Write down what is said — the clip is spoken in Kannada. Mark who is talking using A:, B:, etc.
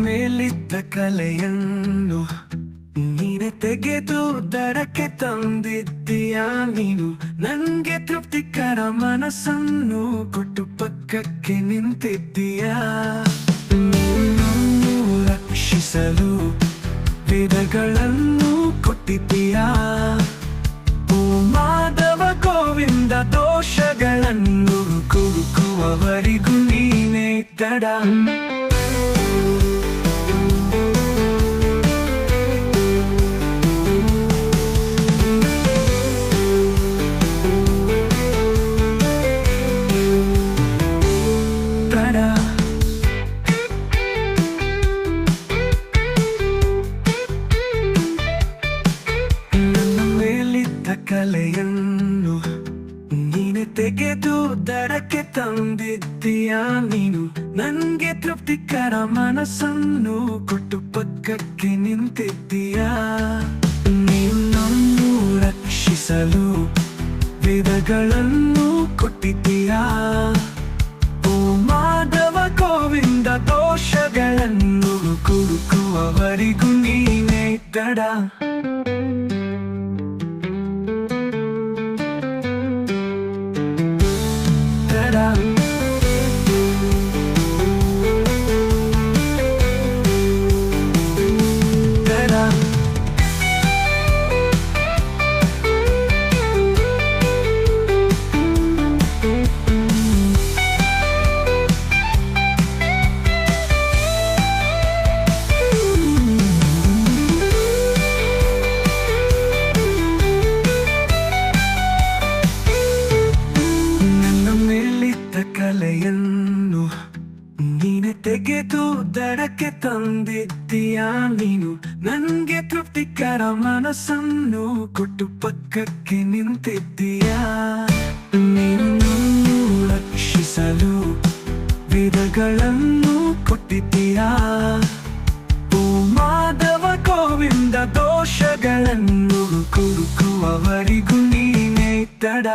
A: ಮೇಲಿದ್ದ ಕಲೆಯನ್ನು ನೀನೆ ತೆಗೆದು ದಡಕ್ಕೆ ತಂದಿದ್ದೀಯಾ. ನೀನು ನಂಗೆ ತೃಪ್ತಿಕರ ಮನಸ್ಸನ್ನು ಕೊಟ್ಟು ಪಕ್ಕಕ್ಕೆ ನಿಂತಿದ್ದೀಯಾ. ನನ್ನನ್ನು ರಕ್ಷಿಸಲು ವೇದಗಳನ್ನು ಕೊಟ್ಟಿದ್ದೀಯಾ. ಓ ಮಾಧವ ಗೋವಿಂದ, ದೋಷಗಳನ್ನು ಕುರುಕುವವರಿಗೂ ನೀನೇ ತಡ. ನನ್ನ ಮೇಲಿದ್ದ ಕಲೆಯನ್ನು ನೀನೆ ತೆಗೆದು ದಡಕ್ಕೆ ತಂದಿದ್ದೀಯಾ. ನೀನು ನಂಗೆ ತೃಪ್ತಿಕರ ಮನಸ್ಸನ್ನು ಕೊಟ್ಟು ಪಕ್ಕಕ್ಕೆ ನಿಂತಿದ್ದೀಯಾ. ನೀನು ನನ್ನನ್ನು ರಕ್ಷಿಸಲು ವೇದಗಳನ್ನು ಕೊಟ್ಟಿದ್ದೀಯಾ. ಓ ಮಾಧವ ಗೋವಿಂದ, ದೋಷಗಳನ್ನು ಕುರುಕುವವರಿಗೂ ನೀನೇ ತಡ. ಕಲೆಯನ್ನು ನೀನೆ ತೆಗೆದು ದಡಕ್ಕೆ ತಂದಿದ್ದೀಯಾ. ನೀನು ನಂಗೆ ತೃಪ್ತಿಕರ ಮನಸ್ಸನ್ನು ಕೊಟ್ಟು ಪಕ್ಕಕ್ಕೆ ನಿಂತಿದ್ದೀಯಾ. ನೀನು ರಕ್ಷಿಸಲು ವೇದಗಳನ್ನು ಕೊಟ್ಟಿದ್ದೀಯಾ. ಓ ಮಾಧವ ಗೋವಿಂದ, ದೋಷಗಳನ್ನು ಕುರುಕುವವರಿಗೂ ನೀನೇ ತಡ.